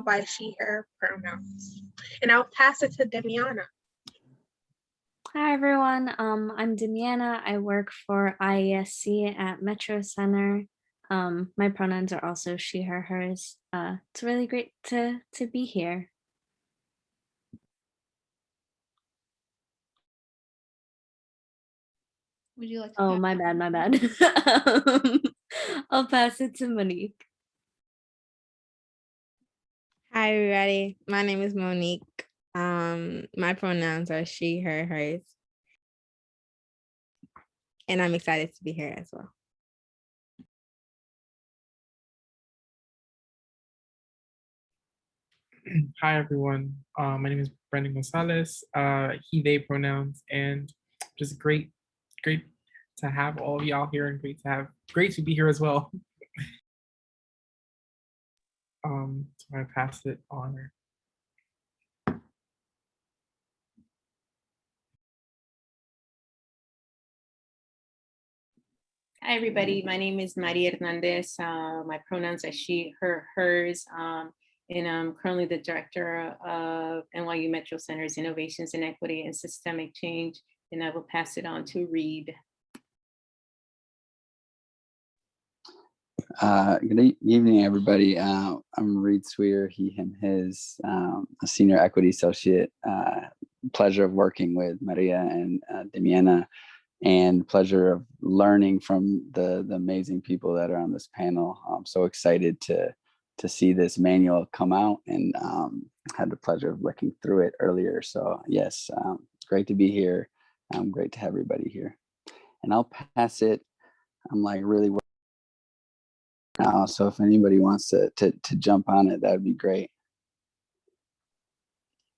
by she, her pronouns. And I'll pass it to Demiana. Hi everyone, I'm Demiana. I work for IESC at Metro Center. My pronouns are also she, her, hers. It's really great to be here. Would you like to Oh, pass? my bad. I'll pass it to Monique. Hi, everybody. My name is Monique. My pronouns are she, her, hers. And I'm excited to be here as well. Hi, everyone. My name is Brendan Gonzalez, he, they pronouns, and just great to have all of y'all here and great to be here as well. So I pass it on. Hi, everybody. My name is Maria Hernandez. My pronouns are she, her, hers, and I'm currently the director of NYU Metro Center's Innovations in Equity and Systemic Change, and I will pass it on to Reed. Good evening, everybody. I'm Reed Sweeter, he, him, his, a senior equity associate. Pleasure of working with Maria and Demiana, and pleasure of learning from the amazing people that are on this panel. I'm so excited to see this manual come out, and had the pleasure of looking through it earlier. So yes, great to be here. Great to have everybody here. And I'll pass it. I'm like really now, so if anybody wants to jump on it, that would be great.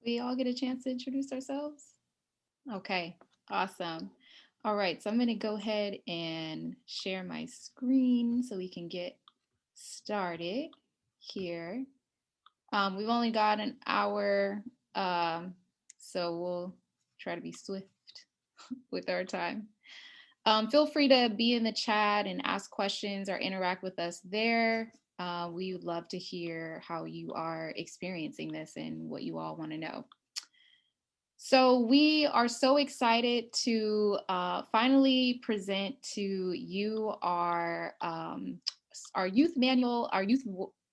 We all get a chance to introduce ourselves? Okay, awesome. All right, so I'm going to go ahead and share my screen so we can get started here. We've only got an hour, so we'll try to be swift with our time. Feel free to be in the chat and ask questions or interact with us there. We would love to hear how you are experiencing this and what you all want to know. So we are so excited to finally present to you our youth manual, our youth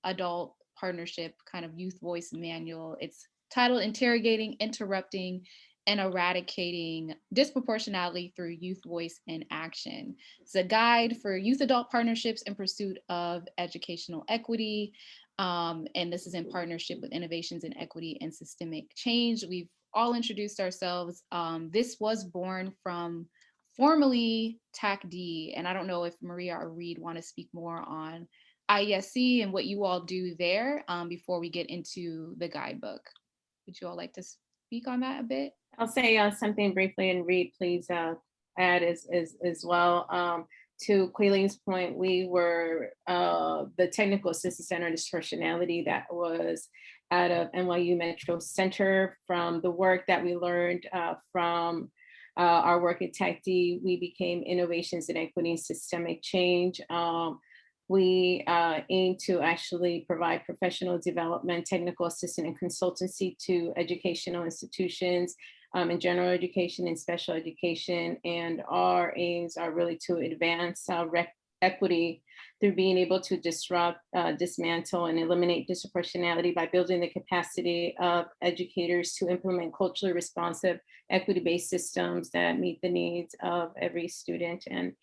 adult partnership kind of youth voice manual. It's titled Interrogating, Interrupting, and Eradicating Disproportionality Through Youth Voice and Action. It's a guide for youth adult partnerships in pursuit of educational equity. And this is in partnership with Innovations in Equity and Systemic Change. We've all introduced ourselves. This was born from formerly TAC-D, and I don't know if Maria or Reed want to speak more on IESC and what you all do there before we get into the guidebook. Would you all like to speak on that a bit? I'll say something briefly, and Reed, please add as well. To Quaylene's point, we were the Technical Assistance Center and Disproportionality that was out of NYU Metro Center. From the work that we learned from our work at TAC-D, we became Innovations in Equity and Systemic Change. We aim to actually provide professional development, technical assistance, and consultancy to educational institutions in general education and special education. And our aims are really to advance equity through being able to disrupt, dismantle, and eliminate disproportionality by building the capacity of educators to implement culturally responsive, equity-based systems that meet the needs of every student and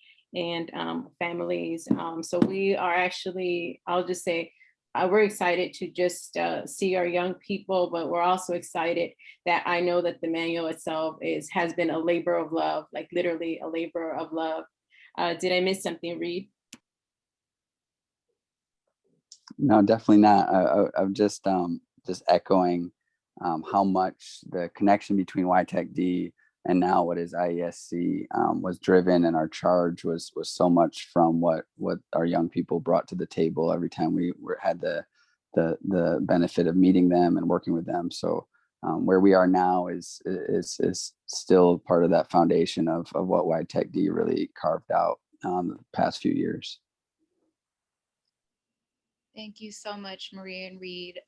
families. So we are actually, I'll just say, we're excited to just see our young people, but we're also excited that I know that the manual itself has been a labor of love, like literally a labor of love. Did I miss something, Reed? No, definitely not. I'm just echoing how much the connection between YTAC-D and now what is IESC was driven, and our charge was so much from what our young people brought to the table every time we had the benefit of meeting them and working with them. So where we are now is still part of that foundation of what YTAC-D really carved out the past few years. Thank you so much, Maria and Reed.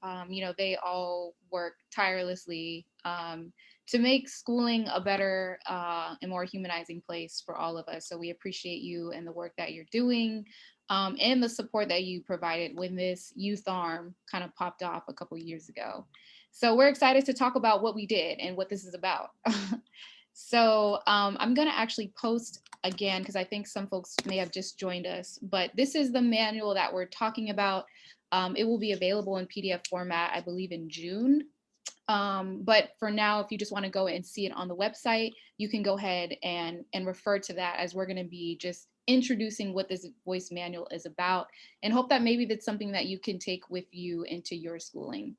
They all work tirelessly to make schooling a better and more humanizing place for all of us. So we appreciate you and the work that you're doing and the support that you provided when this youth arm kind of popped off a couple years ago. So we're excited to talk about what we did and what this is about. So I'm going to actually post again, because I think some folks may have just joined us, but this is the manual that we're talking about. It will be available in PDF format, I believe, in June. But for now, if you just want to go and see it on the website, you can go ahead and refer to that, as we're going to be just introducing what this voice manual is about, and hope that maybe that's something that you can take with you into your schooling.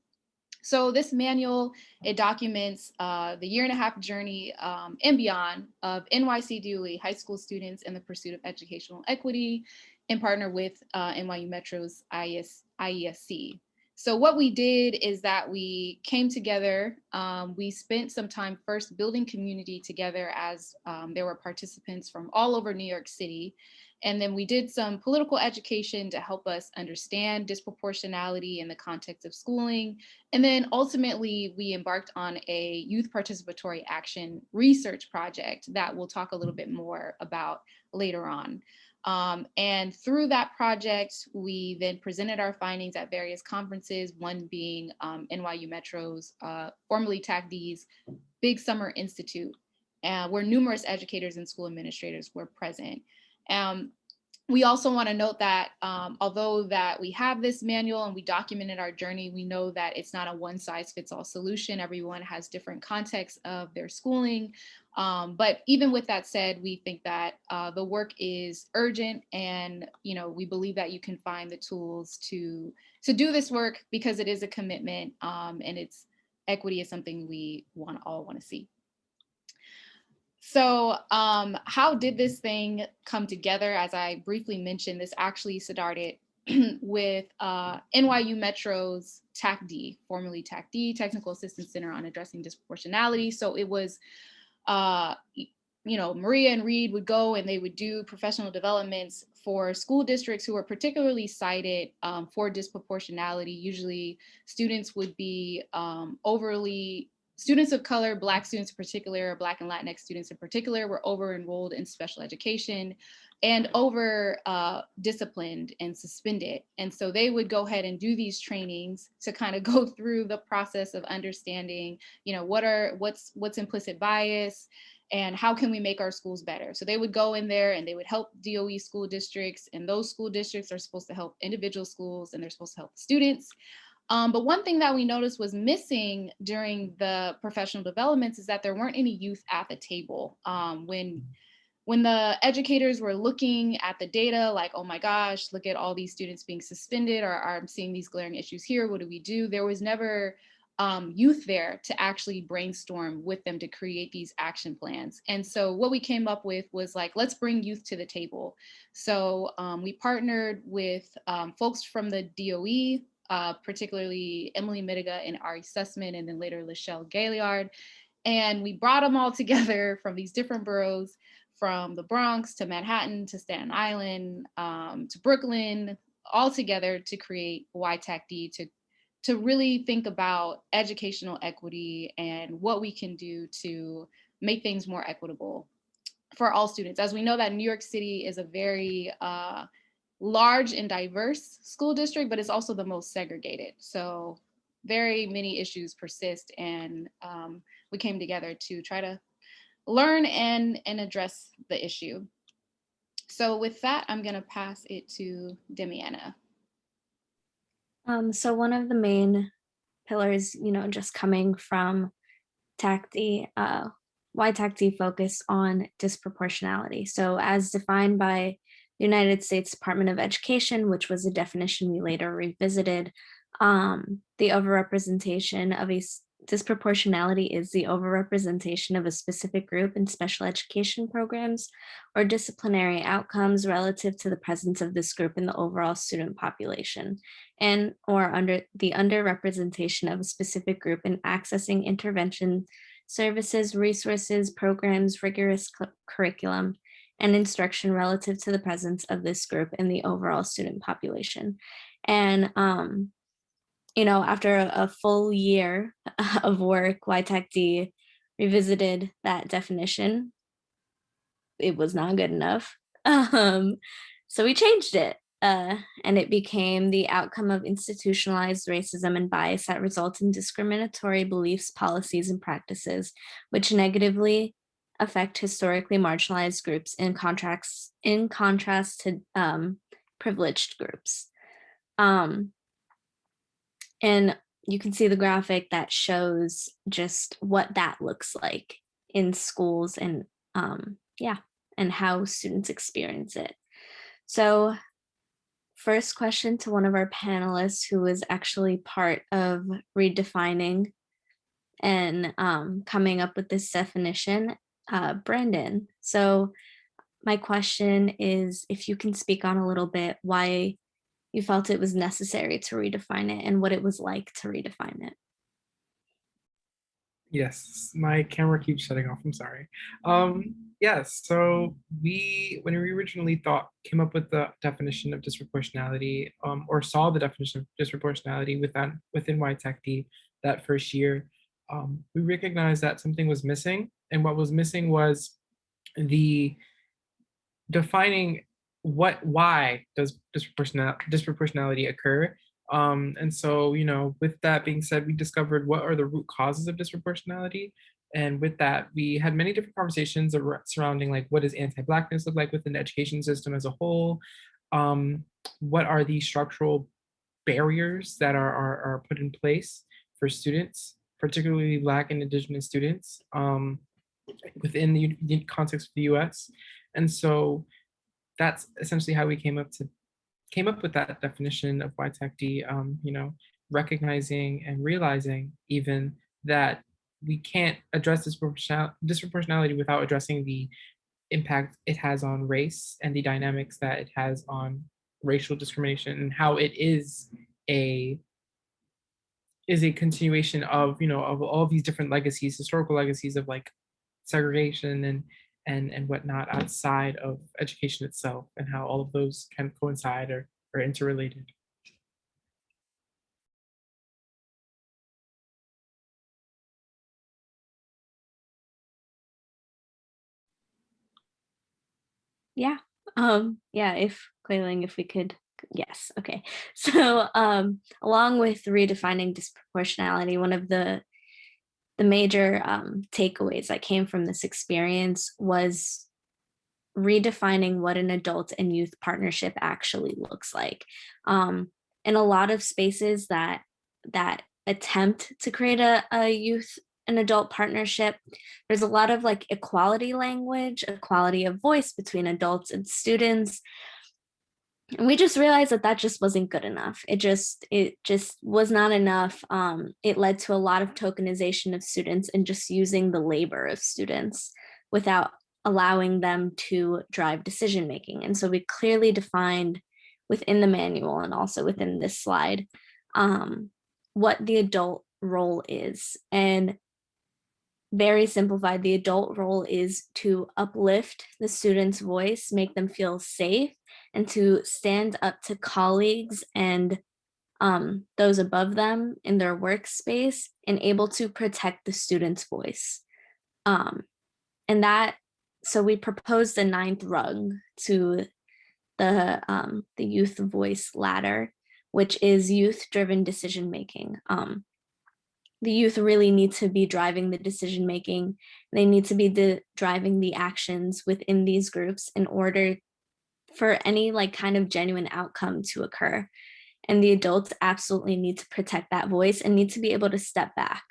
So this manual, it documents the year-and-a-half journey and beyond of NYC DOE high school students in the pursuit of educational equity, in partner with NYU Metro's IESC. So what we did is that we came together, we spent some time first building community together, as there were participants from all over New York City. And then we did some political education to help us understand disproportionality in the context of schooling. And then ultimately, we embarked on a youth participatory action research project that we'll talk a little bit more about later on. And through that project, we then presented our findings at various conferences, one being NYU Metro's, formerly TACD's, Big Summer Institute, where numerous educators and school administrators were present. We also want to note that although that we have this manual and we documented our journey, we know that it's not a one-size-fits-all solution. Everyone has different contexts of their schooling. But even with that said, we think that the work is urgent, and we believe that you can find the tools to do this work, because it is a commitment, and it's equity is something we all want to see. So how did this thing come together? As I briefly mentioned, this actually started with NYU Metro's TACD, formerly TACD, Technical Assistance Center on Addressing Disproportionality. So it was, Maria and Reed would go and they would do professional developments for school districts who were particularly cited for disproportionality. Usually students would be students of color, Black students in particular, Black and Latinx students in particular, were over enrolled in special education and over disciplined and suspended. And so they would go ahead and do these trainings to kind of go through the process of understanding, what's implicit bias and how can we make our schools better. So they would go in there and they would help DOE school districts, and those school districts are supposed to help individual schools, and they're supposed to help students. But one thing that we noticed was missing during the professional developments is that there weren't any youth at the table. When the educators were looking at the data, like, oh my gosh, look at all these students being suspended, or I'm seeing these glaring issues here, what do we do? There was never youth there to actually brainstorm with them to create these action plans. And so what we came up with was like, let's bring youth to the table. So we partnered with folks from the DOE, particularly Emily Mitiga and Ari Sussman, and then later Lachelle Gaillard. And we brought them all together from these different boroughs, from the Bronx to Manhattan to Staten Island to Brooklyn, all together to create YTACD, to really think about educational equity and what we can do to make things more equitable for all students. As we know that New York City is a very large and diverse school district, but it's also the most segregated. So very many issues persist, and we came together to try to learn and address the issue. So with that, I'm gonna pass it to Demiana. So one of the main pillars, just coming from TACD, YTACD focused on disproportionality. So as defined by the United States Department of Education, which was a definition we later revisited, the overrepresentation of disproportionality is the overrepresentation of a specific group in special education programs or disciplinary outcomes relative to the presence of this group in the overall student population, and or under the underrepresentation of a specific group in accessing intervention services, resources, programs, rigorous curriculum, and instruction relative to the presence of this group in the overall student population. And you know, after a full year of work, YTechD revisited that definition. It was not good enough. So we changed it. And it became the outcome of institutionalized racism and bias that results in discriminatory beliefs, policies, and practices, which negatively affect historically marginalized groups in contrast to privileged groups. And you can see the graphic that shows just what that looks like in schools and yeah, and how students experience it. So first question to one of our panelists who was actually part of redefining and coming up with this definition, Brandon. So my question is if you can speak on a little bit why you felt it was necessary to redefine it and what it was like to redefine it. Yes, my camera keeps shutting off. I'm sorry. Yes, so when we originally came up with the definition of disproportionality, or saw the definition of disproportionality within YTechD that first year, we recognized that something was missing, and what was missing was the defining why does disproportionality occur. And so, you know, with that being said, we discovered what are the root causes of disproportionality. And with that, we had many different conversations surrounding like what does anti-Blackness look like within the education system as a whole? What are the structural barriers that are put in place for students, particularly Black and Indigenous students, within the context of the US? And so that's essentially how we came up with that definition of YTechD, you know, recognizing and realizing even that we can't address disproportionality without addressing the impact it has on race and the dynamics that it has on racial discrimination and how it is a continuation of, you know, of all these different legacies, historical legacies of like segregation and whatnot outside of education itself, and how all of those can coincide or are interrelated. Yeah, if Quailing, if we could, yes, okay. So along with redefining disproportionality, one of the major takeaways that came from this experience was redefining what an adult and youth partnership actually looks like. In a lot of spaces that attempt to create a youth and adult partnership, there's a lot of like equality language, equality of voice between adults and students. And we just realized that just wasn't good enough. It just was not enough. It led to a lot of tokenization of students and just using the labor of students without allowing them to drive decision making. And so we clearly defined within the manual and also within this slide what the adult role is. And very simplified, the adult role is to uplift the student's voice, make them feel safe, and to stand up to colleagues and those above them in their workspace and able to protect the student's voice. And that, so we proposed a 9th rung to the youth voice ladder, which is youth-driven decision-making. The youth really need to be driving the decision making. They need to be driving the actions within these groups in order for any like kind of genuine outcome to occur. And the adults absolutely need to protect that voice and need to be able to step back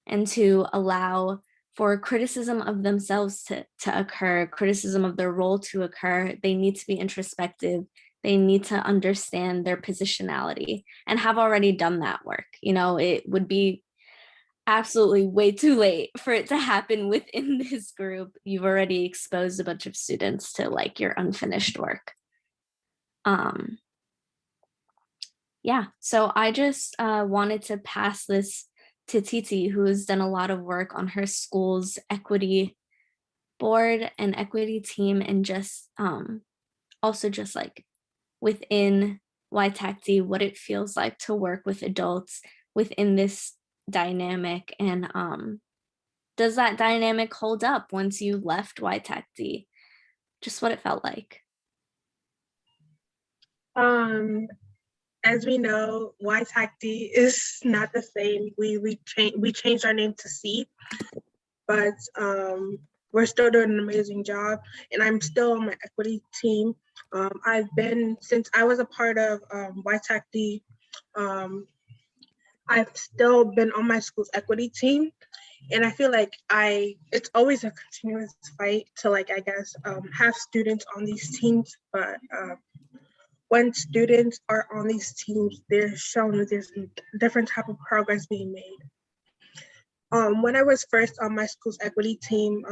and to allow for criticism of themselves to occur, criticism of their role to occur. They need to be introspective. They need to understand their positionality and have already done that work. You know, it would be absolutely way too late for it to happen within this group. You've already exposed a bunch of students to like your unfinished work. Yeah, so I just wanted to pass this to Titi, who has done a lot of work on her school's equity board and equity team, and just also just like within YTAC-D, what it feels like to work with adults within this dynamic, and does that dynamic hold up once you left YTAC-D? Just what it felt like. As we know, YTAC-D is not the same. We changed our name to SEED, but we're still doing an amazing job, and I'm still on my equity team. I've been, since I was a part of YTAC-D, I've still been on my school's equity team, and I feel like it's always a continuous fight to, like, I guess, have students on these teams, but when students are on these teams, they're shown that there's different type of progress being made. When I was first on my school's equity team,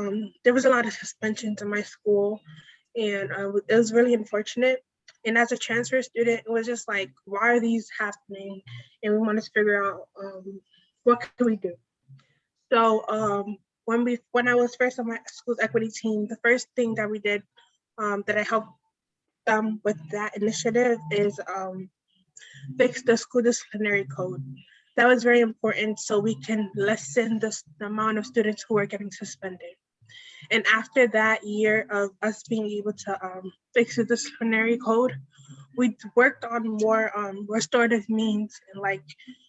there was a lot of suspensions in my school, and it was really unfortunate. And as a transfer student, it was just like, why are these happening? And we wanted to figure out what can we do. So when I was first on my school's equity team, the first thing that we did that I helped them with that initiative is fix the school disciplinary code. That was very important so we can lessen the amount of students who are getting suspended. And after that year of us being able to fix the disciplinary code, we worked on more restorative means, and like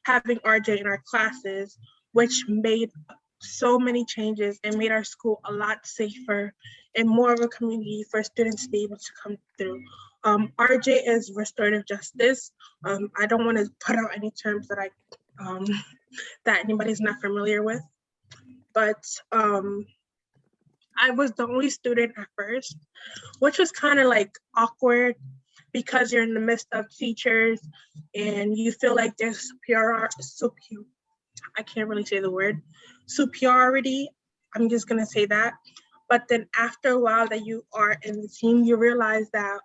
having RJ in our classes, which made so many changes and made our school a lot safer and more of a community for students to be able to come through. RJ is restorative justice. I don't want to put out any terms that that anybody's not familiar with, but I was the only student at first, which was kind of like awkward because you're in the midst of teachers and you feel like there's I can't really say the word, superiority. I'm just gonna say that. But then after a while that you are in the team, you realize that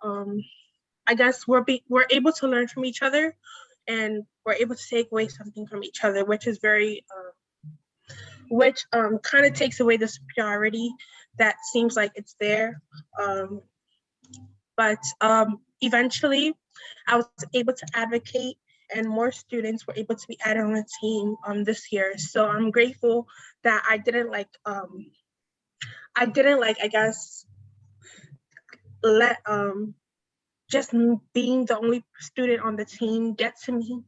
I guess we're able to learn from each other, and we're able to take away something from each other, which is very, which kind of takes away the superiority that seems like it's there. But eventually I was able to advocate, and more students were able to be added on the team this year. So I'm grateful that I didn't I guess, let just being the only student on the team get to me,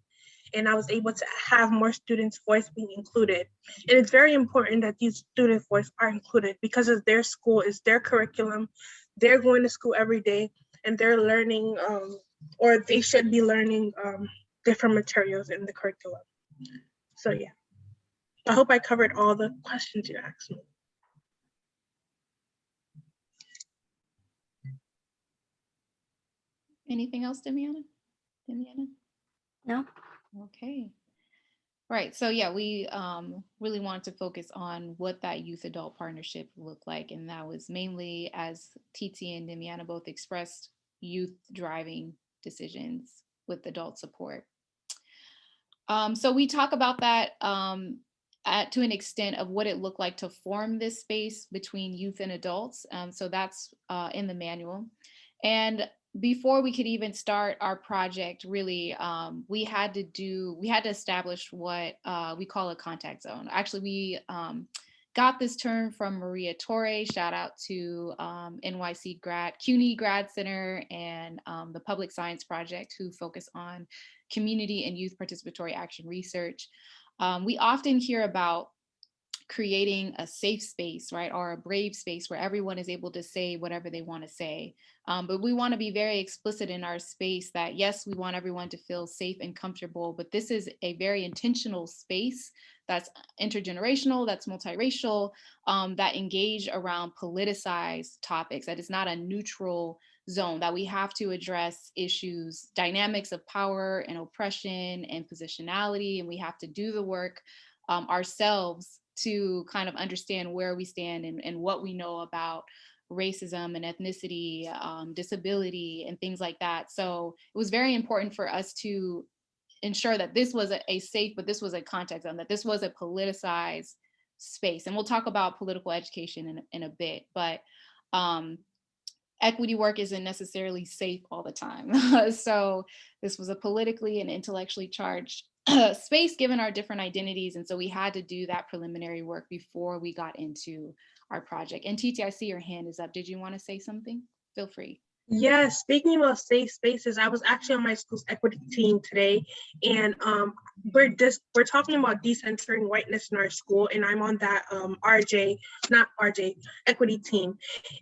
and I was able to have more students' voice being included. And it's very important that these student voice are included because it's their school, it's their curriculum. They're going to school every day and they're learning, or they should be learning different materials in the curriculum. So yeah, I hope I covered all the questions you asked me. Anything else, Demiana? No? Okay. Right. So yeah, we really wanted to focus on what that youth adult partnership looked like. And that was mainly, as TT and Demiana both expressed, youth driving decisions with adult support. So we talk about that to an extent of what it looked like to form this space between youth and adults. So that's in the manual. And before we could even start our project, really, we had to establish what we call a contact zone. Actually, we got this term from Maria Torre. Shout out to NYC CUNY Grad Center and the Public Science Project, who focus on community and youth participatory action research. We often hear about creating a safe space, right, or a brave space where everyone is able to say whatever they want to say. But we want to be very explicit in our space that, yes, we want everyone to feel safe and comfortable, but this is a very intentional space that's intergenerational, that's multiracial, that engage around politicized topics, that is not a neutral zone, that we have to address issues, dynamics of power and oppression and positionality, and we have to do the work ourselves to kind of understand where we stand and what we know about racism and ethnicity, disability, and things like that. So it was very important for us to ensure that this was a safe, but this was a context zone, that this was a politicized space. And we'll talk about political education in a bit, but equity work isn't necessarily safe all the time. So this was a politically and intellectually charged space given our different identities. And so we had to do that preliminary work before we got into our project. And Titi, I see your hand is up. Did you want to say something? Feel free. Yeah, speaking about safe spaces, I was actually on my school's equity team today, and we're talking about decentering whiteness in our school, and I'm on that not RJ, equity team.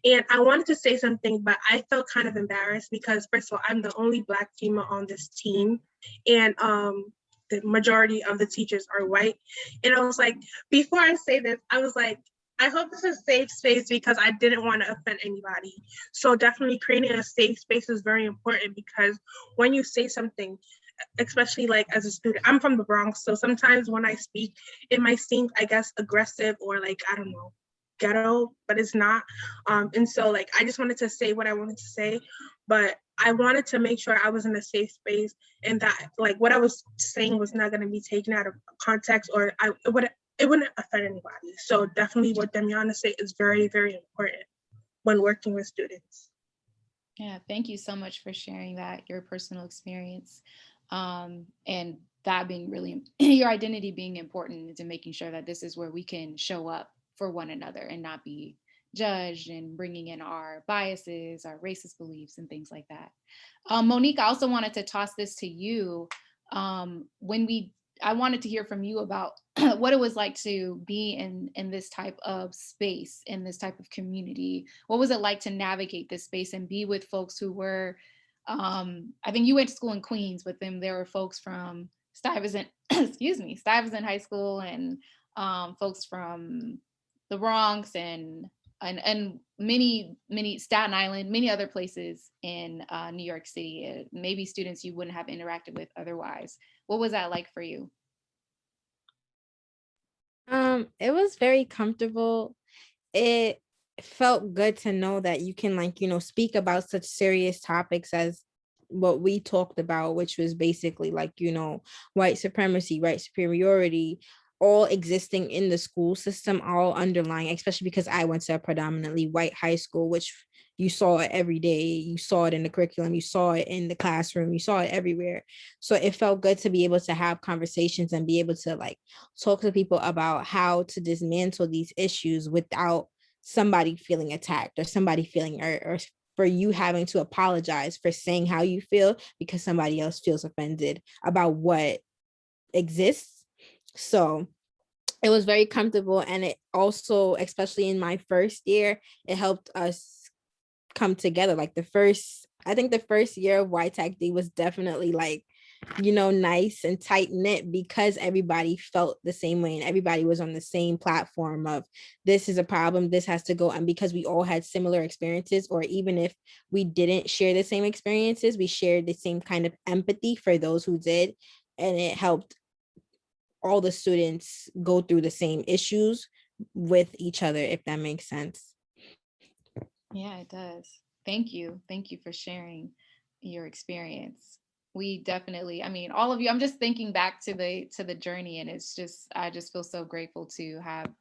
And I wanted to say something, but I felt kind of embarrassed because first of all, I'm the only Black female on this team, and the majority of the teachers are white. And I was like, before I say this, I was like, I hope this is a safe space because I didn't want to offend anybody. So definitely creating a safe space is very important because when you say something, especially like as a student, I'm from the Bronx, so sometimes when I speak, it might seem, I guess, aggressive or like, I don't know, ghetto, but it's not. And so like, I just wanted to say what I wanted to say, but I wanted to make sure I was in a safe space and that like what I was saying was not going to be taken out of context or it wouldn't offend anybody. So definitely what Damiana said is very, very important when working with students. Yeah, thank you so much for sharing that, your personal experience. And that being really, your identity being important to making sure that this is where we can show up for one another and not be judged and bringing in our biases, our racist beliefs and things like that. Monique, I also wanted to toss this to you. I wanted to hear from you about what it was like to be in this type of space, in this type of community. What was it like to navigate this space and be with folks who were, I think you went to school in Queens, but then there were folks from Stuyvesant, Stuyvesant High School and folks from the Bronx and many Staten Island, many other places in New York City, maybe students you wouldn't have interacted with otherwise. What was that like for you? It was very comfortable. It felt good to know that you can speak about such serious topics as what we talked about, which was basically white supremacy, white superiority, all existing in the school system, all underlying, especially because I went to a predominantly white high school, which you saw it every day. You saw it in the curriculum, you saw it in the classroom, you saw it everywhere. So it felt good to be able to have conversations and be able to talk to people about how to dismantle these issues without somebody feeling attacked or somebody feeling or for you having to apologize for saying how you feel because somebody else feels offended about what exists. So it was very comfortable, and it also, especially in my first year, it helped us come together. I think the first year of YTAC was definitely nice and tight knit because everybody felt the same way and everybody was on the same platform of this is a problem, this has to go. And because we all had similar experiences, or even if we didn't share the same experiences, we shared the same kind of empathy for those who did. And it helped all the students go through the same issues with each other, if that makes sense. Yeah, it does. Thank you. Thank you for sharing your experience. We definitely, I mean, all of you, I'm just thinking back to the journey, and I just feel so grateful to have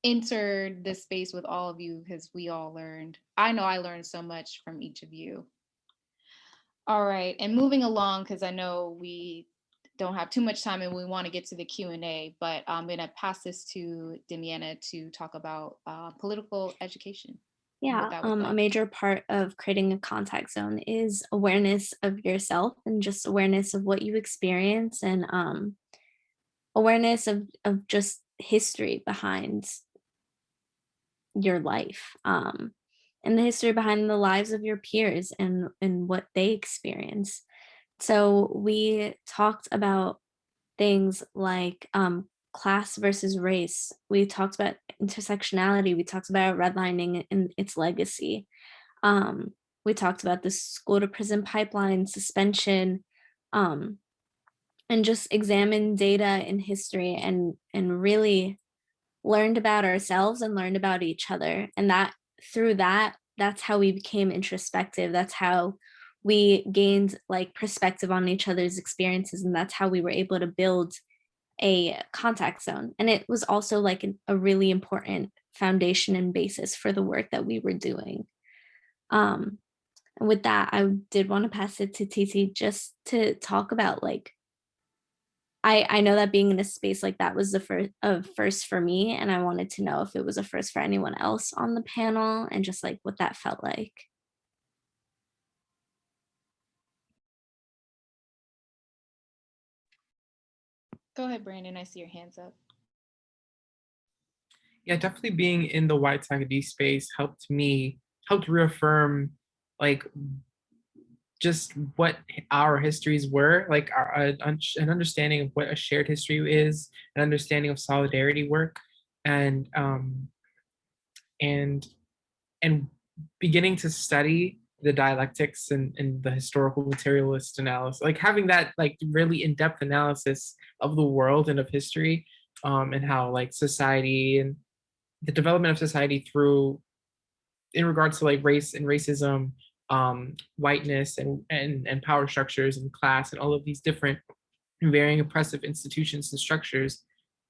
entered this space with all of you because we all learned. I know I learned so much from each of you. All right, and moving along, because I know we don't have too much time and we want to get to the Q&A, but I'm going to pass this to Damiana to talk about political education. Yeah, a major part of creating a contact zone is awareness of yourself and just awareness of what you experience, and awareness of just history behind your life, and the history behind the lives of your peers and what they experience. So we talked about things like class versus race. We talked about intersectionality. We talked about redlining and its legacy. We talked about the school to prison pipeline, suspension, and just examined data and history and really learned about ourselves and learned about each other. And that's how we became introspective. That's how we gained perspective on each other's experiences. And that's how we were able to build a contact zone. And it was also a really important foundation and basis for the work that we were doing. And with that, I did want to pass it to TT just to talk about like, I know that being in a space like that was the first for me, and I wanted to know if it was a first for anyone else on the panel and just like what that felt like. Go ahead, Brandon. I see your hands up. Yeah, definitely being in the white Sagadi space helped reaffirm like just what our histories were, like an understanding of what a shared history is, an understanding of solidarity work, and and and beginning to study the dialectics and the historical materialist analysis, like having that like really in-depth analysis of the world and of history, and how like society and the development of society through in regards to like race and racism, whiteness and power structures and class and all of these different varying oppressive institutions and structures.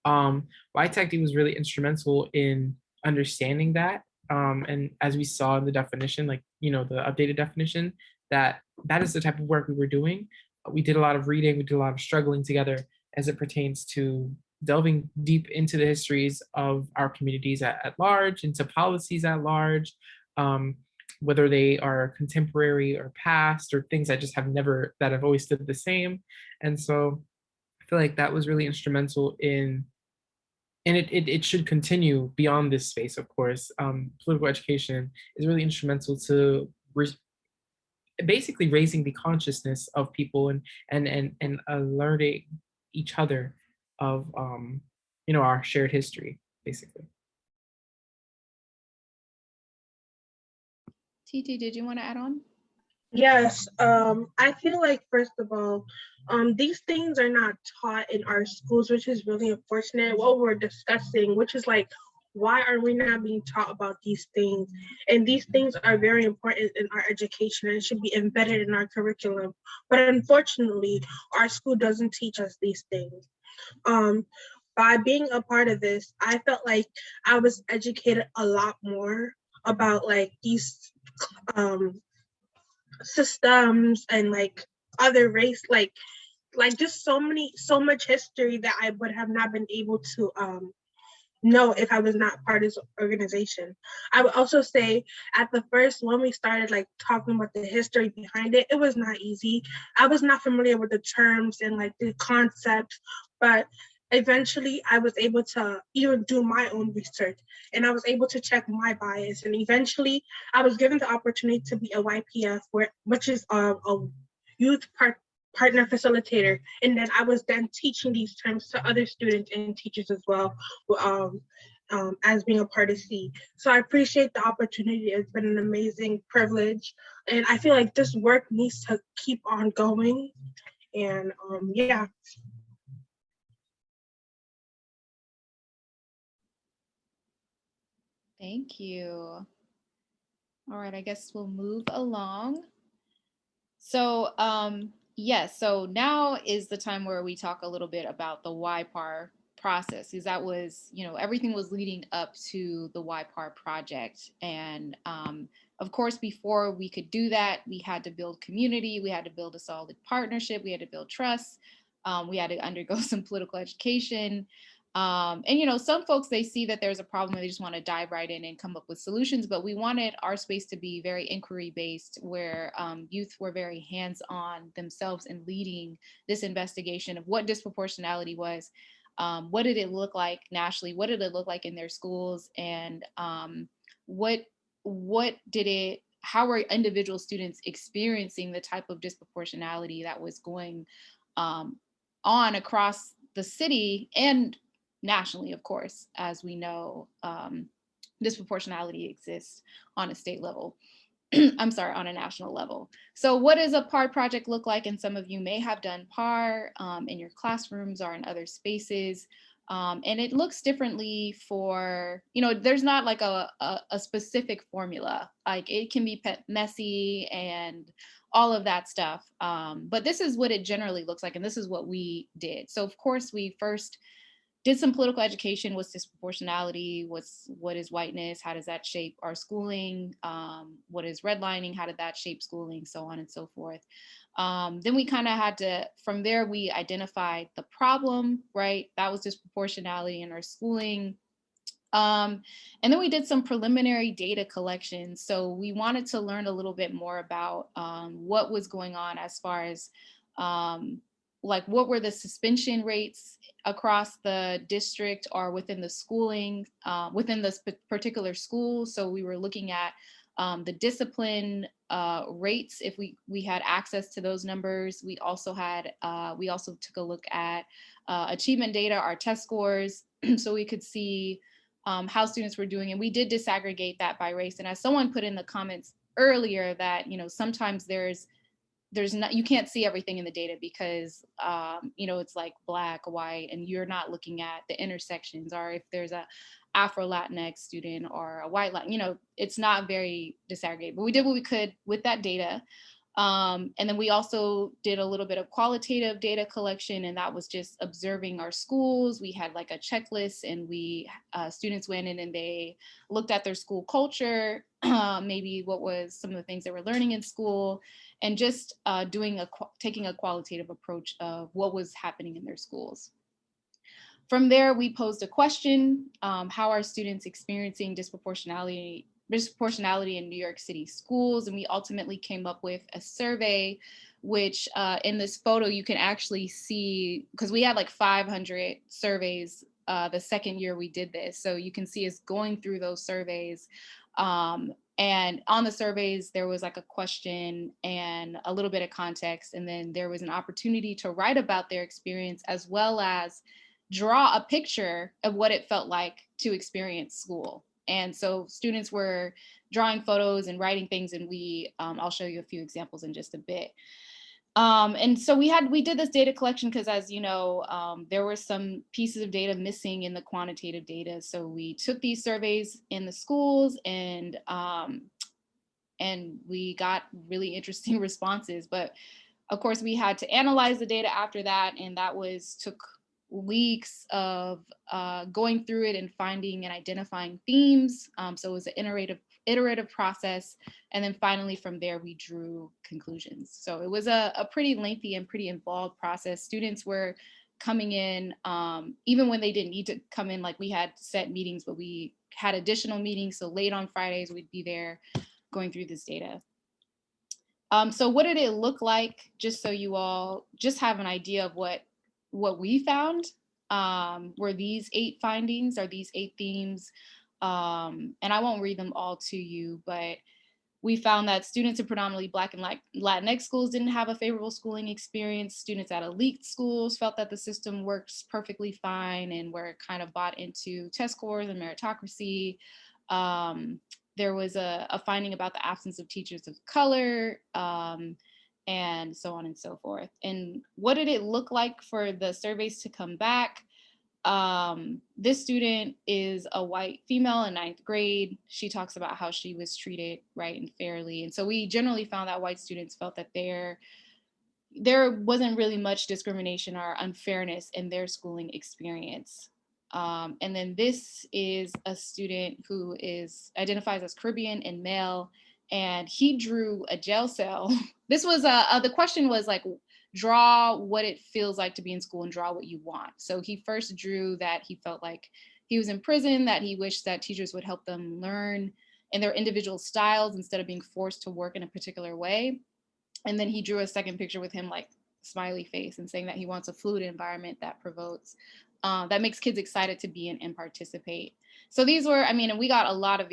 YTAC was really instrumental in understanding that. And as we saw in the definition, like, you know, the updated definition, that is the type of work we were doing. We did a lot of reading, we did a lot of struggling together as it pertains to delving deep into the histories of our communities at large, into policies at large, whether they are contemporary or past or things that just that have always stood the same. And so I feel like that was really instrumental in, and it should continue beyond this space, of course. Political education is really instrumental to basically raising the consciousness of people and alerting each other of you know, our shared history, basically. TT, did you want to add on? Yes, I feel like first of all, these things are not taught in our schools, which is really unfortunate. What we're discussing, which is like, why are we not being taught about these things? And these things are very important in our education and should be embedded in our curriculum. But unfortunately, our school doesn't teach us these things. By being a part of this, I felt like I was educated a lot more about like these systems and like other race, like just so much history that I would have not been able to know if I was not part of this organization. I would also say at the first, when we started like talking about the history behind it, it was not easy. I was not familiar with the terms and like the concepts, but eventually I was able to even do my own research and I was able to check my bias. And eventually I was given the opportunity to be a YPF, which is a youth partner facilitator. And then I was then teaching these terms to other students and teachers as well, as being a part of C. So I appreciate the opportunity. It's been an amazing privilege. And I feel like this work needs to keep on going. And yeah. Thank you. All right, I guess we'll move along. So yes, so now is the time where we talk a little bit about the YPAR process, because that was, you know, everything was leading up to the YPAR project. And of course, before we could do that, we had to build community, we had to build a solid partnership, we had to build trust, we had to undergo some political education. And, you know, some folks, they see that there's a problem and they just want to dive right in and come up with solutions. But we wanted our space to be very inquiry based, where youth were very hands-on themselves in leading this investigation of what disproportionality was. What did it look like nationally? What did it look like in their schools? And how were individual students experiencing the type of disproportionality that was going on across the city and nationally, of course, as we know, disproportionality exists on a state level. I'm sorry, on a national level. So what does a PAR project look like? And some of you may have done PAR in your classrooms or in other spaces. And it looks differently for, you know, there's not like a specific formula. Like it can be messy and all of that stuff. But this is what it generally looks like. And this is what we did. So of course, we first did some political education. What's disproportionality? What is whiteness? How does that shape our schooling? What is redlining? How did that shape schooling? So on and so forth. Then we kind of had to, from there, we identified the problem, right? That was disproportionality in our schooling. And then we did some preliminary data collection. So we wanted to learn a little bit more about what was going on as far as like what were the suspension rates across the district or within the schooling, within this particular school. So we were looking at the discipline rates, if we had access to those numbers. We also took a look at achievement data, our test scores, so we could see how students were doing. And we did disaggregate that by race. And as someone put in the comments earlier that, sometimes there's not, you can't see everything in the data because, it's like black, white, and you're not looking at the intersections, or if there's a Afro-Latinx student or a white Latin, it's not very disaggregated, but we did what we could with that data. And then we also did a little bit of qualitative data collection, and that was just observing our schools. We had like a checklist, and students went in and they looked at their school culture, maybe what was some of the things they were learning in school, and just taking a qualitative approach of what was happening in their schools. From there, we posed a question: how are students experiencing disproportionality in New York City schools? And we ultimately came up with a survey, which in this photo you can actually see, because we had like 500 surveys the second year we did this. So you can see us going through those surveys. And on the surveys, there was like a question and a little bit of context. And then there was an opportunity to write about their experience, as well as draw a picture of what it felt like to experience school. And so students were drawing photos and writing things, and I'll show you a few examples in just a bit. And so we did this data collection because, as you know, there were some pieces of data missing in the quantitative data. So we took these surveys in the schools, and we got really interesting responses. But of course, we had to analyze the data after that, and that took weeks of going through it and finding and identifying themes. So it was an iterative process. And then finally from there, we drew conclusions. So it was a pretty lengthy and pretty involved process. Students were coming in, even when they didn't need to come in, like we had set meetings, but we had additional meetings. So late on Fridays, we'd be there going through this data. So what did it look like? Just so you all just have an idea of what we found were these 8 findings, or these 8 themes. And I won't read them all to you, but we found that students in predominantly Black and Latinx schools didn't have a favorable schooling experience. Students at elite schools felt that the system works perfectly fine and were kind of bought into test scores and meritocracy. There was a finding about the absence of teachers of color, and so on and so forth. And what did it look like for the surveys to come back? This student is a white female in 9th grade. She talks about how she was treated right and fairly. And so we generally found that white students felt that there wasn't really much discrimination or unfairness in their schooling experience. And then this is a student who identifies as Caribbean and male, and he drew a jail cell. This was the question was like, draw what it feels like to be in school and draw what you want. So he first drew that he felt like he was in prison, that he wished that teachers would help them learn in their individual styles instead of being forced to work in a particular way. And then he drew a second picture with him like smiley face and saying that he wants a fluid environment that that makes kids excited to be in and participate. So these were, and we got a lot of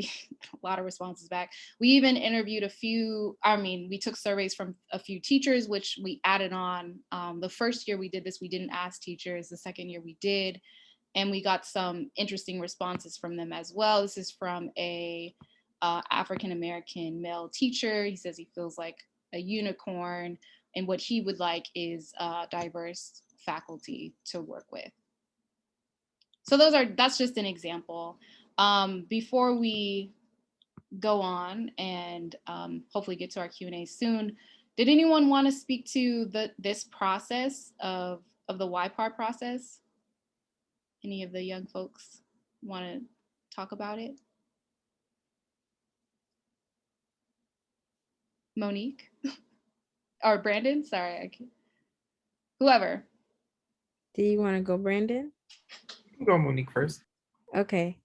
responses back. We even interviewed we took surveys from a few teachers, which we added on. The first year we did this, we didn't ask teachers. The second year we did, and we got some interesting responses from them as well. This is from a African-American male teacher. He says he feels like a unicorn, and what he would like is diverse faculty to work with. So that's just an example. Before we go on and hopefully get to our Q&A soon, did anyone want to speak to this process of the YPAR process? Any of the young folks want to talk about it? Monique or Brandon? Sorry, whoever. Do you want to go, Brandon? You can go Monique first. Okay.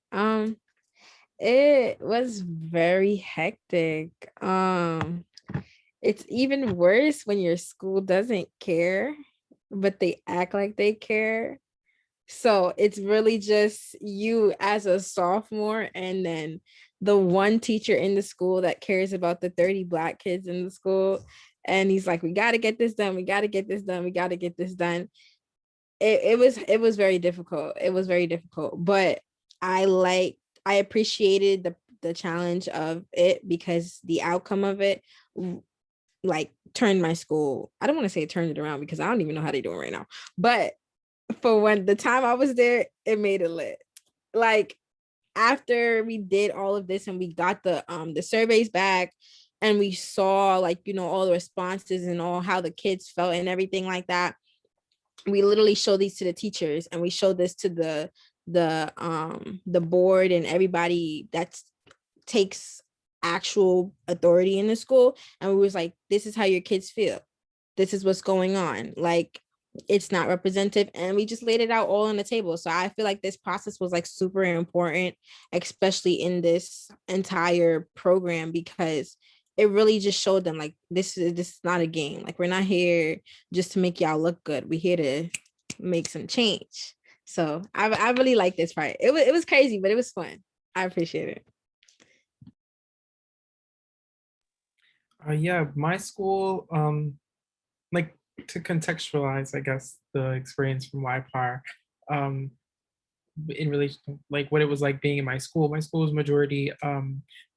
It was very hectic. It's even worse when your school doesn't care, but they act like they care. So it's really just you as a sophomore, and then the one teacher in the school that cares about the 30 Black kids in the school. And he's like, we got to get this done. We got to get this done. We got to get this done. It was very difficult. It was very difficult, but I appreciated the challenge of it, because the outcome of it like turned my school. I don't want to say it turned it around, because I don't even know how they're doing right now. But for when the time I was there, it made it lit. Like after we did all of this and we got the surveys back, and we saw like, you know, all the responses and all how the kids felt and everything like that, we literally showed these to the teachers, and we showed this to the board and everybody that takes actual authority in the school. And we was like, this is how your kids feel. This is what's going on. Like, it's not representative. And we just laid it out all on the table. So I feel like this process was like super important, especially in this entire program, because it really just showed them like, this is not a game. Like, we're not here just to make y'all look good. We're here to make some change. So I really like this part. It was crazy, but it was fun. I appreciate it. Yeah, my school, like to contextualize, I guess, the experience from YPAR, in relation to like what it was like being in my school. My school was majority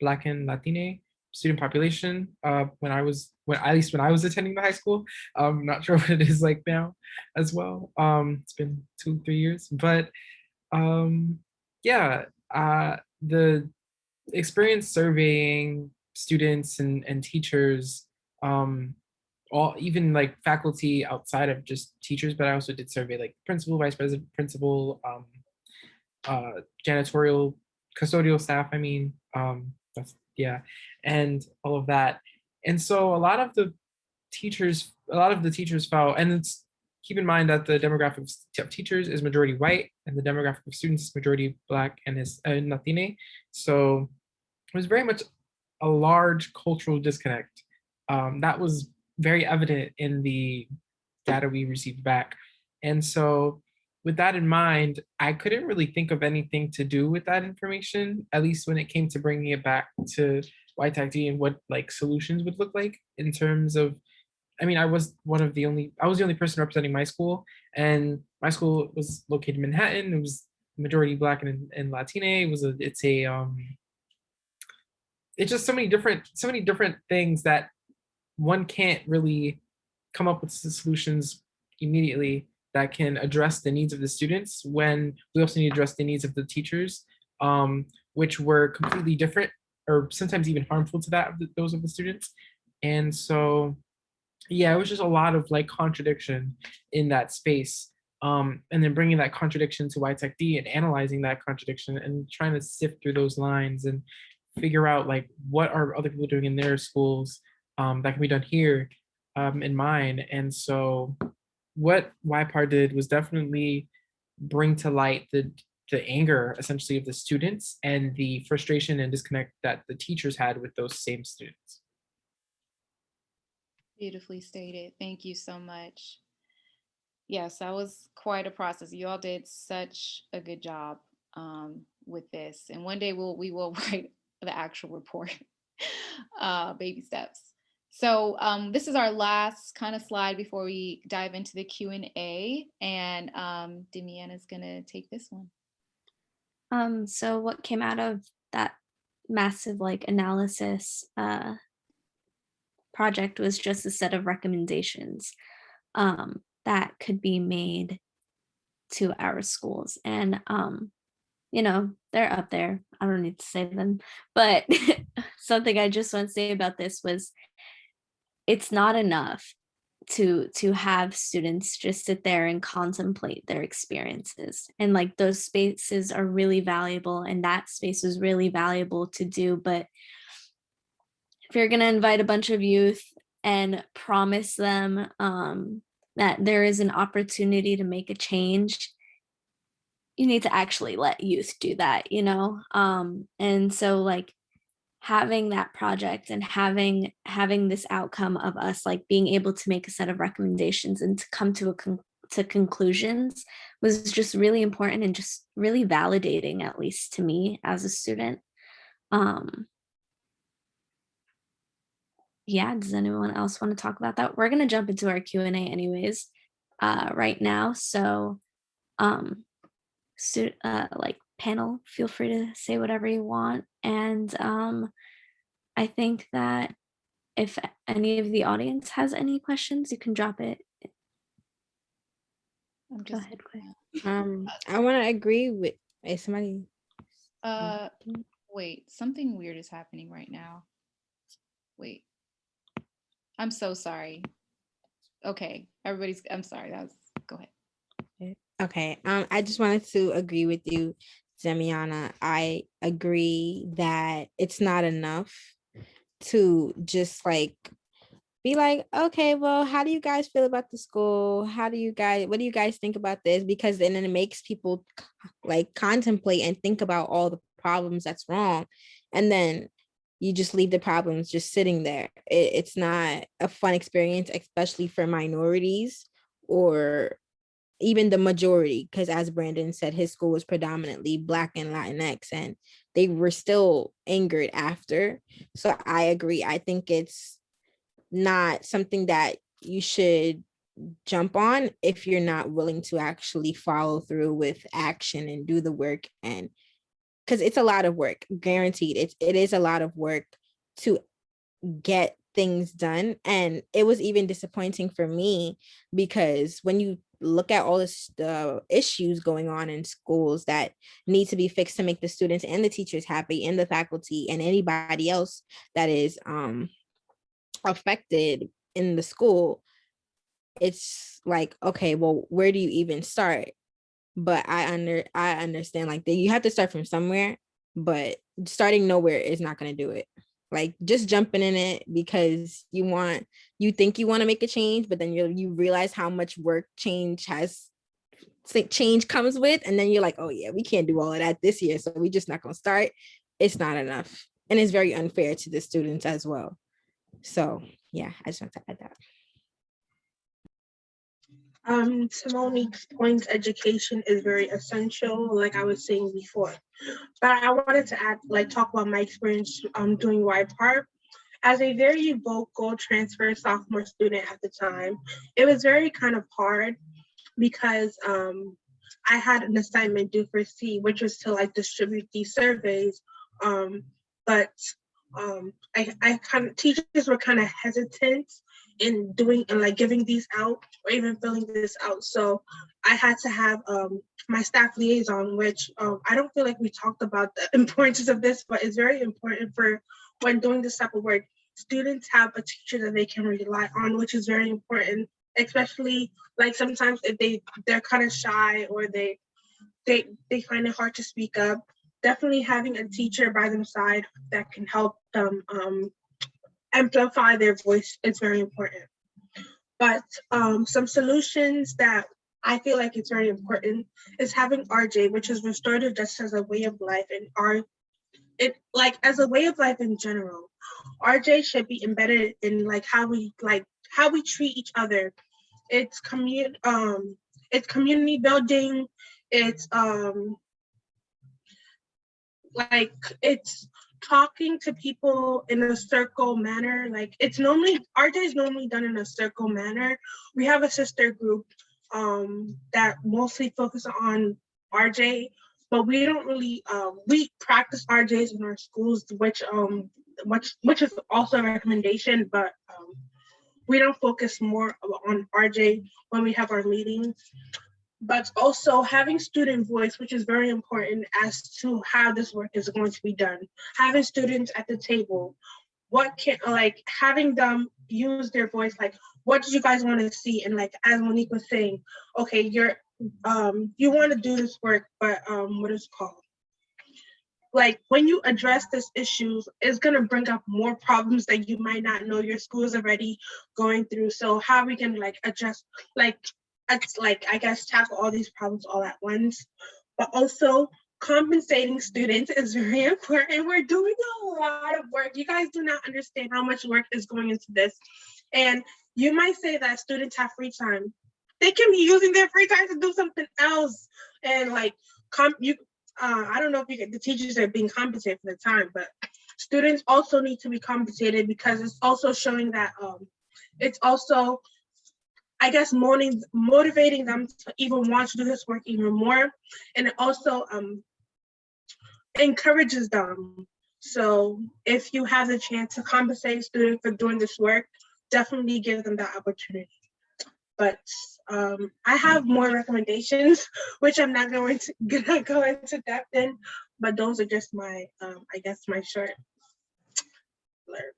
Black and Latine student population when at least when I was attending the high school. Not sure what it is like now as well. It's been 2-3 years, but yeah, the experience surveying students and teachers, all even like faculty outside of just teachers, but I also did survey like principal, vice president, principal, janitorial, custodial staff. I mean, that's yeah, and all of that. And so a lot of the teachers felt, and it's keep in mind that the demographic of teachers is majority white, and the demographic of students is majority Black and is Latine. So it was very much a large cultural disconnect. That was very evident in the data we received back. And so with that in mind, I couldn't really think of anything to do with that information, at least when it came to bringing it back to YTAC and what like solutions would look like in terms of, I mean, I was the only person representing my school, and my school was located in Manhattan. It was majority Black and Latine. It's just so many different things that one can't really come up with solutions immediately that can address the needs of the students, when we also need to address the needs of the teachers, which were completely different or sometimes even harmful to those of the students. And so, yeah, it was just a lot of like contradiction in that space. And then bringing that contradiction to YTech-D and analyzing that contradiction and trying to sift through those lines and figure out like what are other people doing in their schools that can be done here in mine. And so what YPAR did was definitely bring to light the anger essentially of the students and the frustration and disconnect that the teachers had with those same students. Beautifully stated. Thank you so much. Yes, that was quite a process. You all did such a good job with this. And one day we will write the actual report, baby steps. So this is our last kind of slide before we dive into the Q&A, and Demiana's gonna take this one. So what came out of that massive like analysis project was just a set of recommendations that could be made to our schools. And you know, they're up there. I don't need to say them, but something I just want to say about this was, it's not enough to have students just sit there and contemplate their experiences, and like those spaces are really valuable, and that space is really valuable to do. But if you're going to invite a bunch of youth and promise them that there is an opportunity to make a change, you need to actually let youth do that, you know? And so like having that project and having this outcome of us like being able to make a set of recommendations and to come to to conclusions was just really important and just really validating, at least to me as a student. Yeah, does anyone else want to talk about that? We're going to jump into our Q&A anyways right now. So like panel, feel free to say whatever you want. And I think that if any of the audience has any questions, you can drop it. I'm Go just ahead, quick. I want to agree with somebody. wait, something weird is happening right now. Wait. I'm so sorry. Okay, I'm sorry. Go ahead. Okay. I just wanted to agree with you, Demiana. I agree that it's not enough to just like be like, okay, well, how do you guys feel about the school? What do you guys think about this? Because then it makes people like contemplate and think about all the problems that's wrong. And then you just leave the problems just sitting there. It's not a fun experience, especially for minorities or even the majority, because as Brandon said, his school was predominantly Black and Latinx, and they were still angered after. So I agree. I think it's not something that you should jump on if you're not willing to actually follow through with action and do the work. And because it's a lot of work, guaranteed. It is a lot of work to get things done. And it was even disappointing for me because when you look at all the issues going on in schools that need to be fixed to make the students and the teachers happy and the faculty and anybody else that is affected in the school, it's like, okay, well, where do you even start? But I understand like that you have to start from somewhere, but starting nowhere is not going to do it. Like just jumping in it because you think you want to make a change, but then you realize how much work change comes with, and then you're like, oh yeah, we can't do all of that this year, so we're just not going to start. It's not enough, and it's very unfair to the students as well. So yeah, I just want to add that. To Monique's point, education is very essential, like I was saying before. But I wanted to add, like, talk about my experience doing YPARP. As a very vocal transfer sophomore student at the time, it was very kind of hard because I had an assignment due for C, which was to like distribute these surveys. But I kind of, teachers were kind of hesitant in doing and like giving these out or even filling this out. So I had to have my staff liaison, which I don't feel like we talked about the importance of this, but it's very important for when doing this type of work. Students have a teacher that they can rely on, which is very important, especially like sometimes if they're kind of shy or they find it hard to speak up. Definitely having a teacher by their side that can help them amplify their voice is very important. But some solutions that I feel like it's very important is having RJ, which is restorative justice as a way of life, and as a way of life in general. RJ should be embedded in like how we treat each other. It's community building. It's it's talking to people in a circle manner. Like RJ is normally done in a circle manner. We have a sister group that mostly focus on RJ, but we don't really we practice RJs in our schools, which is also a recommendation, but we don't focus more on RJ when we have our meetings. But also having student voice, which is very important as to how this work is going to be done. Having students at the table, having them use their voice, like, what did you guys want to see? And like, as Monique was saying, okay, you want to do this work, but what is it called? Like, when you address these issues, it's going to bring up more problems that you might not know your school is already going through. So how we can like address, like, it's like, I guess, tackle all these problems all at once, but also compensating students is very important. We're doing a lot of work. You guys do not understand how much work is going into this. And you might say that students have free time. They can be using their free time to do something else. And like, I don't know if the teachers are being compensated for the time, but students also need to be compensated because it's also showing that it's also, I guess, motivating them to even want to do this work even more. And it also encourages them. So if you have the chance to compensate a student for doing this work, definitely give them that opportunity. But I have more recommendations, which I'm not going to go into depth in, but those are just my, I guess, my short blurb.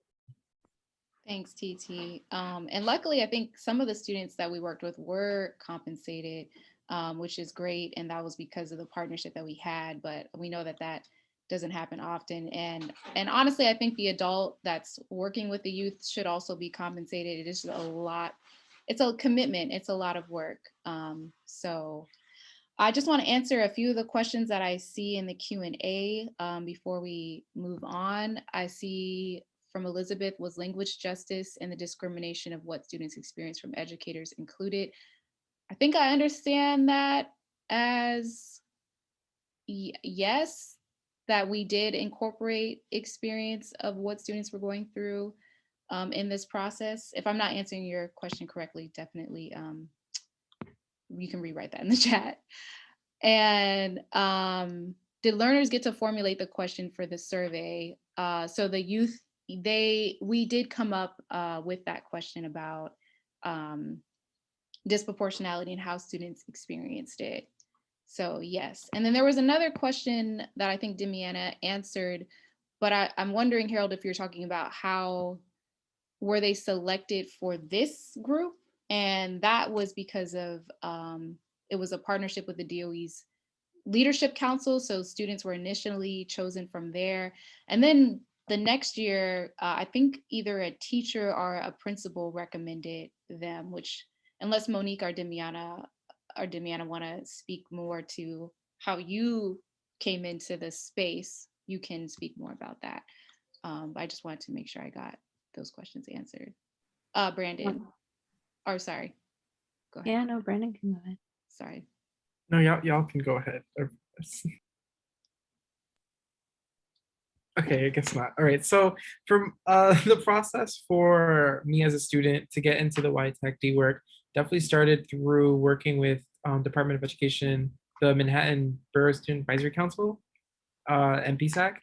Thanks, TT. And luckily, I think some of the students that we worked with were compensated, which is great. And that was because of the partnership that we had, but we know that that doesn't happen often. And honestly, I think the adult that's working with the youth should also be compensated. It is a lot. It's a commitment. It's a lot of work. So I just want to answer a few of the questions that I see in the Q&A before we move on. I see from Elizabeth, was language justice and the discrimination of what students experience from educators included? I think I understand that as yes, that we did incorporate experience of what students were going through in this process. If I'm not answering your question correctly, definitely you can rewrite that in the chat. And did learners get to formulate the question for the survey? So the youth, we did come up with that question about disproportionality and how students experienced it. So yes, and then there was another question that I think Demiana answered, but I'm wondering, Harold, if you're talking about how were they selected for this group? And that was because of, it was a partnership with the DOE's Leadership Council. So students were initially chosen from there. And then the next year, I think either a teacher or a principal recommended them, which unless Monique or Demiana want to speak more to how you came into the space, you can speak more about that. I just wanted to make sure I got those questions answered. Brandon, or sorry, go ahead. Yeah, no, Brandon can go ahead. Sorry. No, y'all can go ahead. Okay, I guess not. All right, so from the process for me as a student to get into the YTech-D work definitely started through working with Department of Education, the Manhattan Borough Student Advisory Council, MBSAC.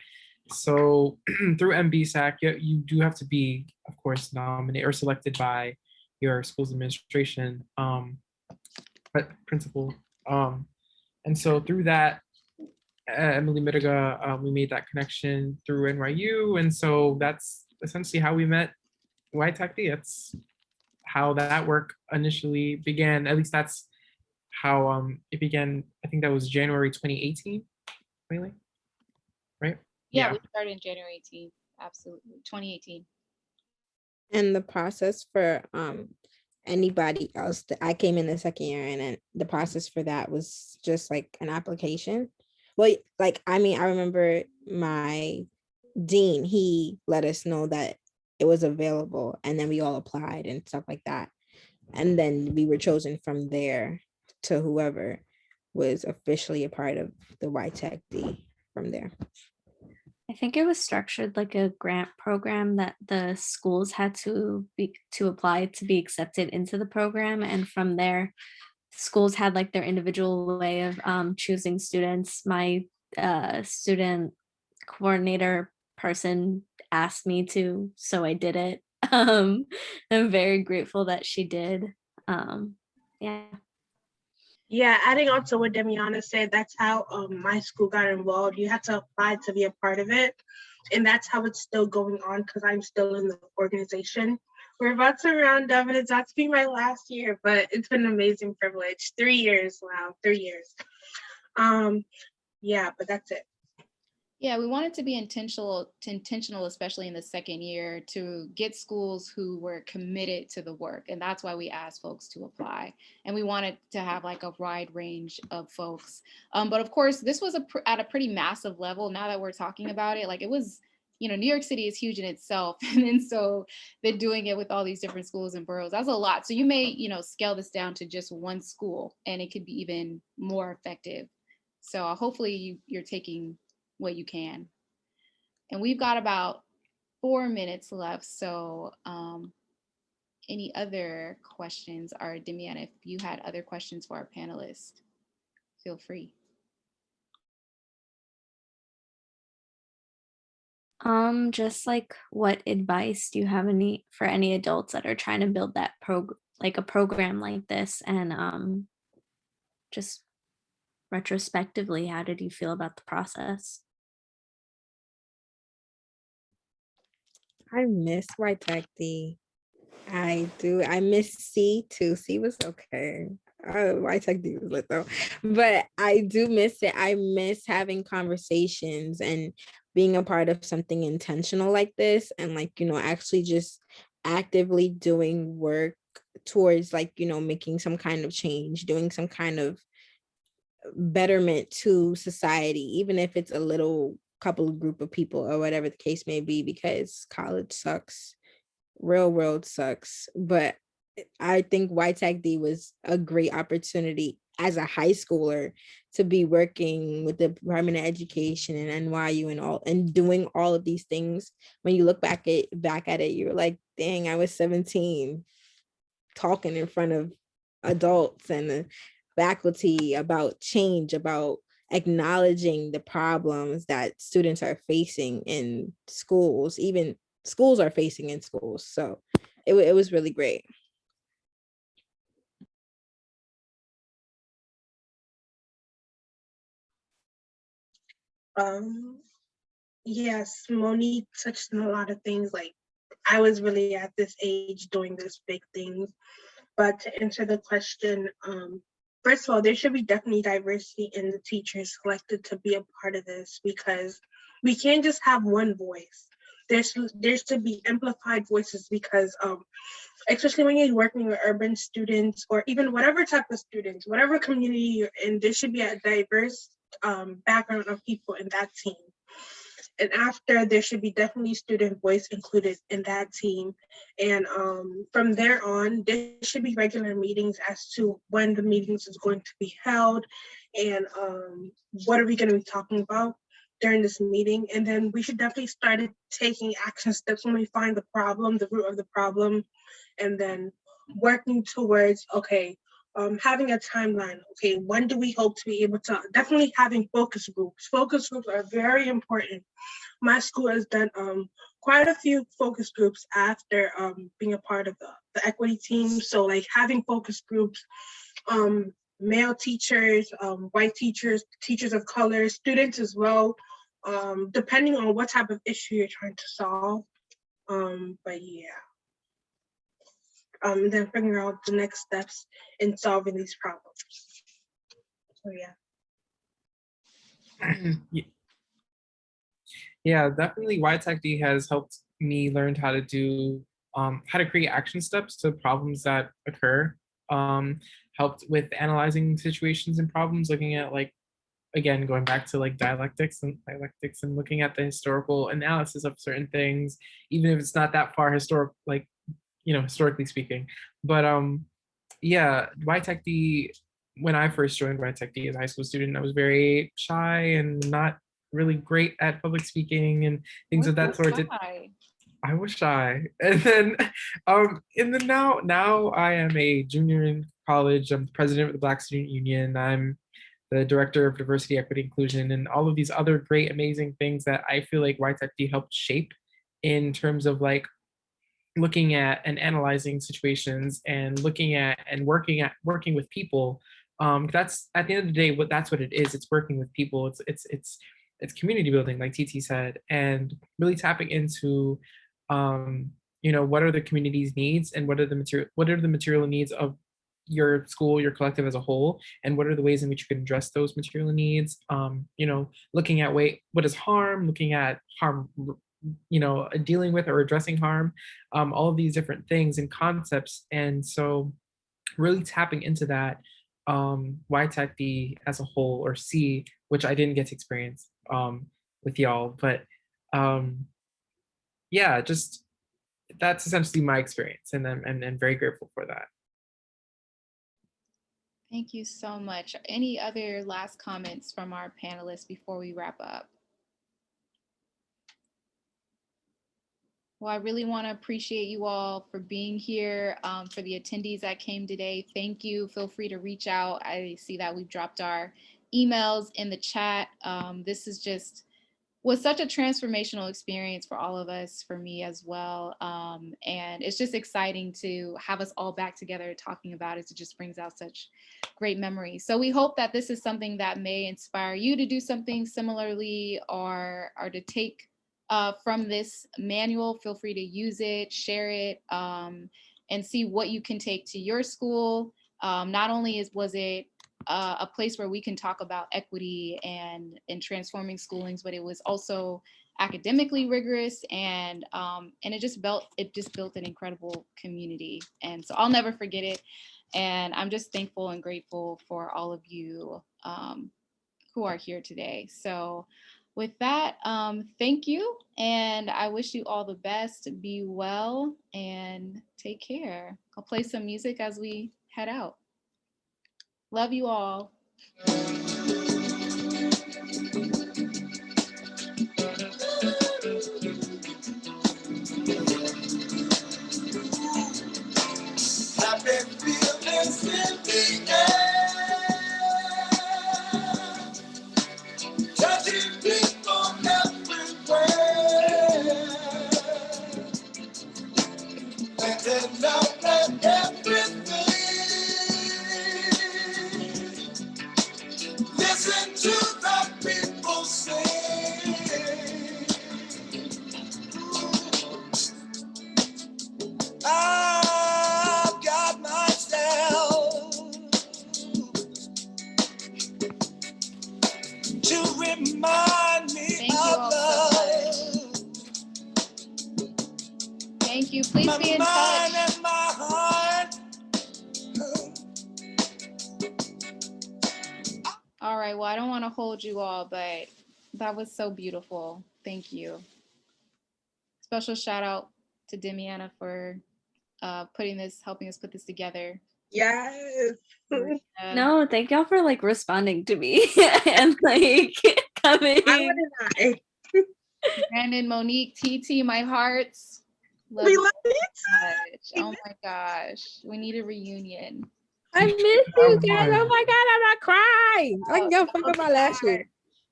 So through MBSAC, you do have to be, of course, nominated or selected by your school's administration, principal. And so through that, Emily Mitiga, we made that connection through NYU. And so that's essentially how we met YTech-D. That's how that work initially began. At least that's how it began. I think that was January 2018, really, right? Yeah, we started in January 18th, absolutely, 2018. And the process for anybody else, I came in the second year, and then the process for that was just like an application. Well, like, I mean, I remember my dean, he let us know that it was available, and then we all applied and stuff like that. And then we were chosen from there to whoever was officially a part of the YTech-D from there. I think it was structured like a grant program that the schools had to apply to be accepted into the program. And from there, schools had like their individual way of choosing students. My student coordinator person asked me to, so I did it. I'm very grateful that she did. Yeah. Yeah, adding on to what Demiana said, that's how my school got involved. You had to apply to be a part of it. And that's how it's still going on because I'm still in the organization, We're about to round up, and it's about to be my last year, but it's been an amazing privilege. 3 years, wow, 3 years. Yeah, but that's it. Yeah, we wanted to be intentional, especially in the second year, to get schools who were committed to the work. And that's why we asked folks to apply. And we wanted to have like a wide range of folks. But of course, this was at a pretty massive level. Now that we're talking about it, like it was, New York City is huge in itself. And then so they're doing it with all these different schools and boroughs. That's a lot. So you may, scale this down to just one school and it could be even more effective. So hopefully you're taking what you can. And we've got about 4 minutes left. So any other questions? Or Demiana, if you had other questions for our panelists, feel free. Just like what advice do you have for any adults that are trying to build that a program like this? And just retrospectively, how did you feel about the process? I miss White Tech D. I do. I miss C too. C was okay. White Tech D was lit though. But I do miss it. I miss having conversations and being a part of something intentional like this, and actually just actively doing work towards making some kind of change, doing some kind of betterment to society, even if it's a little couple of group of people or whatever the case may be, because college sucks, real world sucks. But I think White Tech D was a great opportunity as a high schooler to be working with the Department of Education and NYU and doing all of these things. When you look back at it, you're like, dang, I was 17 talking in front of adults and the faculty about change, about acknowledging the problems that students are facing in schools, even schools are facing in schools. So it was really great. Yes, Monique touched on a lot of things. Like, I was really at this age doing this big things. But to answer the question, first of all, there should be definitely diversity in the teachers selected to be a part of this, because we can't just have one voice. There's to be amplified voices, because especially when you're working with urban students or even whatever type of students, whatever community you're in, there should be a diverse background of people in that team. And after, there should be definitely student voice included in that team. And from there on, there should be regular meetings as to when the meetings is going to be held and what are we going to be talking about during this meeting. And then we should definitely start taking action steps when we find the problem, the root of the problem, and then working towards, okay, having a timeline. Okay, when do we hope to be able to, definitely having focus groups. Focus groups are very important. My school has done quite a few focus groups after being a part of the equity team. So like having focus groups, male teachers, white teachers, teachers of color, students as well, depending on what type of issue you're trying to solve. But yeah. Then figuring out the next steps in solving these problems. So yeah. Yeah, definitely White Tech D has helped me learn how to create action steps to problems that occur. Helped with analyzing situations and problems, looking at again, going back to dialectics and looking at the historical analysis of certain things, even if it's not that far historically speaking. But yeah, White Tech D, when I first joined White Tech D as a high school student, I was very shy and not really great at public speaking and things of that sort. I was shy. And then now I am a junior in college. I'm the president of the Black Student Union. I'm the director of diversity, equity, inclusion, and all of these other great, amazing things that I feel like White Tech D helped shape in terms of looking at and analyzing situations and looking at and working with people. That's at the end of the day, that's what it is. It's working with people. It's community building, like TT said, and really tapping into what are the community's needs and what are the material needs of your school, your collective as a whole, and what are the ways in which you can address those material needs. Looking at what is harm, looking at harm, dealing with or addressing harm, all of these different things and concepts. And so really tapping into that YTech as a whole, or C, which I didn't get to experience with y'all, but yeah, just that's essentially my experience, and I'm very grateful for that. Thank you so much. Any other last comments from our panelists before we wrap up? Well, I really want to appreciate you all for being here. For the attendees that came today, thank you. Feel free to reach out. I see that we've dropped our emails in the chat. This was such a transformational experience for all of us, for me as well. And it's just exciting to have us all back together talking about it. It just brings out such great memories. So we hope that this is something that may inspire you to do something similarly, or to take from this manual. Feel free to use it, share it, and see what you can take to your school. Not only was it a place where we can talk about equity and transforming schoolings, but it was also academically rigorous, and it just built an incredible community. And so I'll never forget it. And I'm just thankful and grateful for all of you who are here today. So with that, thank you. And I wish you all the best. Be well and take care. I'll play some music as we head out. Love you all. Happy feelings in the air, touching people everywhere, letting out and everything. Listen to the people sing. I've got myself to remind me Thank you of all so love. Thank you. Please My be in mind touch. and my heart. All right. Well, I don't want to hold you all, but that was so beautiful. Thank you. Special shout out to Demiana for helping us put this together. Yes. No, thank y'all for like responding to me and like coming. Why wouldn't I? Brandon, Monique, TT, my hearts. Love We you love it. so much. Oh my gosh. We need a reunion. I miss you guys. Oh my god, I'm not crying. I can go fuck up my lashes.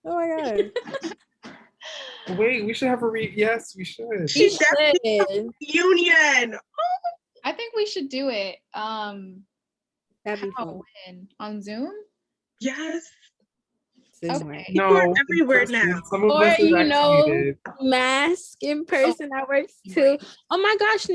Oh my god. Wait, we should have yes, we should. She definitely Listen, union. I think we should do it. that'd be How? fun. When? On Zoom? Yes. Okay. People are in everywhere person. now. Some of Or, us are you know, vaccinated. mask in person that works too. Oh my gosh,